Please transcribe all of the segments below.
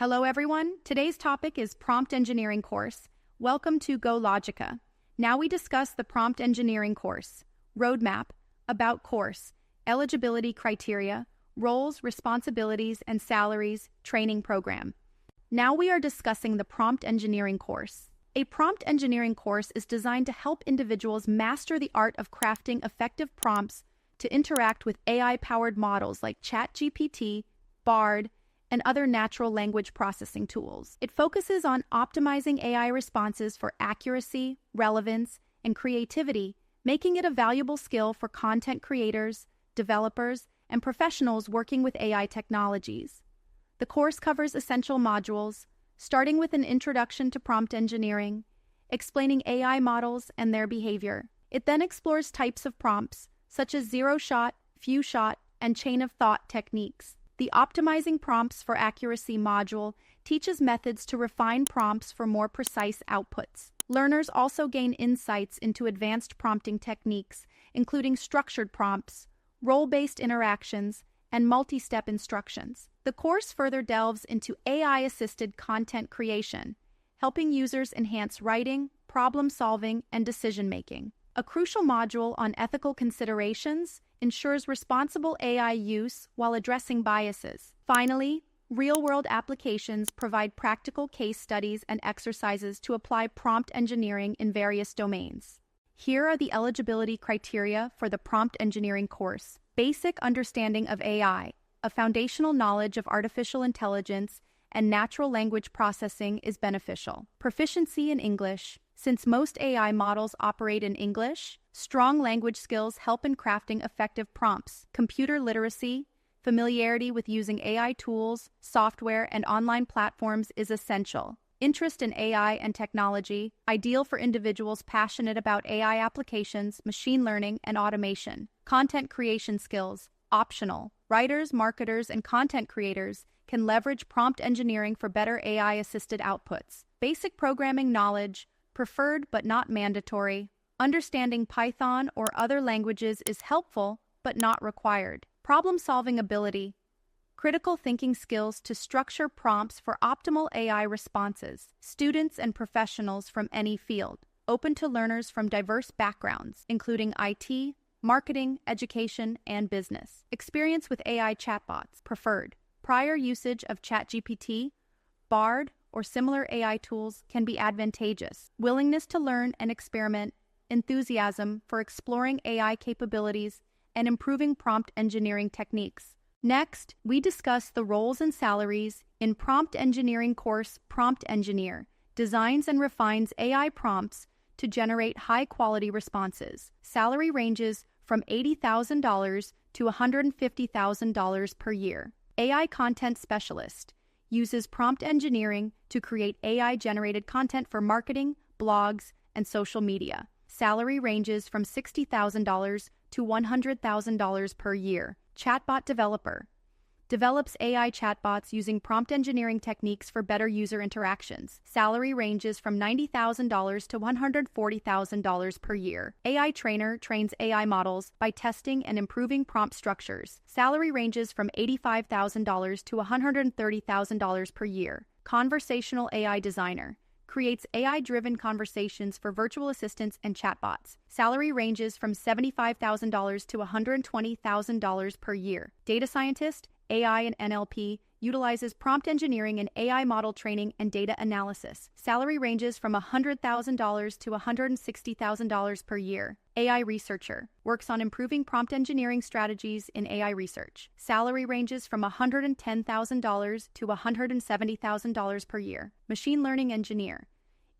Hello everyone, today's topic is Prompt Engineering Course. Welcome to GoLogica. Now we discuss the Prompt Engineering Course, Roadmap, About Course, Eligibility Criteria, Roles, Responsibilities, and Salaries, Training Program. Now we are discussing the Prompt Engineering Course. A prompt engineering course is designed to help individuals master the art of crafting effective prompts to interact with AI-powered models like ChatGPT, Bard, and other natural language processing tools. It focuses on optimizing AI responses for accuracy, relevance, and creativity, making it a valuable skill for content creators, developers, and professionals working with AI technologies. The course covers essential modules, starting with an introduction to prompt engineering, explaining AI models and their behavior. It then explores types of prompts, such as zero-shot, few-shot, and chain-of-thought techniques. The Optimizing Prompts for Accuracy module teaches methods to refine prompts for more precise outputs. Learners also gain insights into advanced prompting techniques, including structured prompts, role-based interactions, and multi-step instructions. The course further delves into AI-assisted content creation, helping users enhance writing, problem-solving, and decision-making. A crucial module on ethical considerations ensures responsible AI use while addressing biases. Finally, real-world applications provide practical case studies and exercises to apply prompt engineering in various domains. Here are the eligibility criteria for the prompt engineering course. Basic understanding of AI, a foundational knowledge of artificial intelligence and natural language processing is beneficial. Proficiency in English. Since most AI models operate in English, strong language skills help in crafting effective prompts. Computer literacy, familiarity with using AI tools, software, and online platforms is essential. Interest in AI and technology, ideal for individuals passionate about AI applications, machine learning, and automation. Content creation skills, optional. Writers, marketers, and content creators can leverage prompt engineering for better AI-assisted outputs. Basic programming knowledge, preferred but not mandatory. Understanding Python or other languages is helpful but not required. Problem-solving ability, critical thinking skills to structure prompts for optimal AI responses. Students and professionals from any field, open to learners from diverse backgrounds, including IT, marketing, education, and business. Experience with AI chatbots, preferred. Prior usage of ChatGPT, Bard, or similar AI tools can be advantageous. Willingness to learn and experiment, enthusiasm for exploring AI capabilities, and improving prompt engineering techniques. Next, we discuss the roles and salaries in Prompt Engineering Course. Prompt Engineer designs and refines AI prompts to generate high-quality responses. Salary ranges from $80,000 to $150,000 per year. AI Content Specialist uses prompt engineering to create AI-generated content for marketing, blogs, and social media. Salary ranges from $60,000 to $100,000 per year. Chatbot Developer develops AI chatbots using prompt engineering techniques for better user interactions. Salary ranges from $90,000 to $140,000 per year. AI Trainer trains AI models by testing and improving prompt structures. Salary ranges from $85,000 to $130,000 per year. Conversational AI Designer creates AI-driven conversations for virtual assistants and chatbots. Salary ranges from $75,000 to $120,000 per year. Data Scientist, AI and NLP, utilizes prompt engineering and AI model training and data analysis. Salary ranges from $100,000 to $160,000 per year. AI Researcher works on improving prompt engineering strategies in AI research. Salary ranges from $110,000 to $170,000 per year. Machine Learning Engineer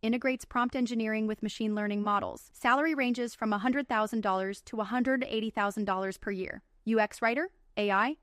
integrates prompt engineering with machine learning models. Salary ranges from $100,000 to $180,000 per year. UX Writer, AI,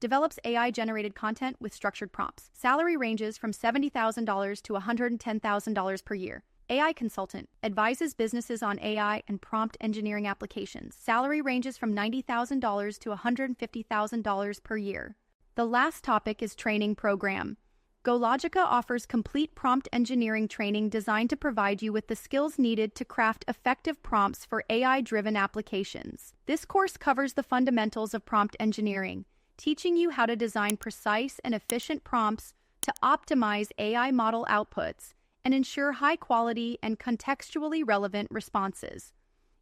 develops AI-generated content with structured prompts. Salary ranges from $70,000 to $110,000 per year. AI Consultant advises businesses on AI and prompt engineering applications. Salary ranges from $90,000 to $150,000 per year. The last topic is Training Program. GoLogica offers complete prompt engineering training designed to provide you with the skills needed to craft effective prompts for AI-driven applications. This course covers the fundamentals of prompt engineering, teaching you how to design precise and efficient prompts to optimize AI model outputs and ensure high-quality and contextually relevant responses.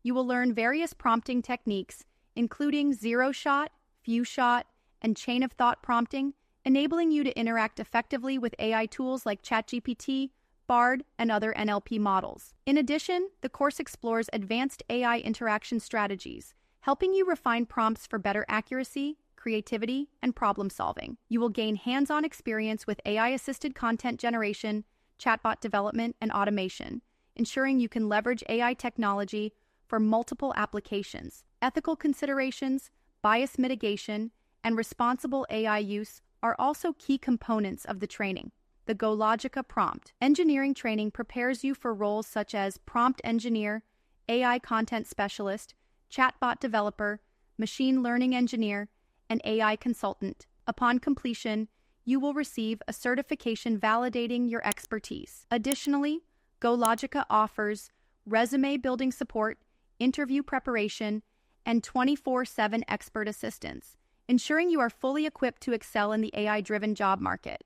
You will learn various prompting techniques, including zero-shot, few-shot, and chain-of-thought prompting, enabling you to interact effectively with AI tools like ChatGPT, Bard, and other NLP models. In addition, the course explores advanced AI interaction strategies, helping you refine prompts for better accuracy, creativity, and problem-solving. You will gain hands-on experience with AI-assisted content generation, chatbot development, and automation, ensuring you can leverage AI technology for multiple applications. Ethical considerations, bias mitigation, and responsible AI use are also key components of the training. The GoLogica prompt engineering training prepares you for roles such as prompt engineer, AI content specialist, chatbot developer, machine learning engineer, and AI consultant. Upon completion, you will receive a certification validating your expertise. Additionally, GoLogica offers resume building support, interview preparation, and 24/7 expert assistance, ensuring you are fully equipped to excel in the AI-driven job market.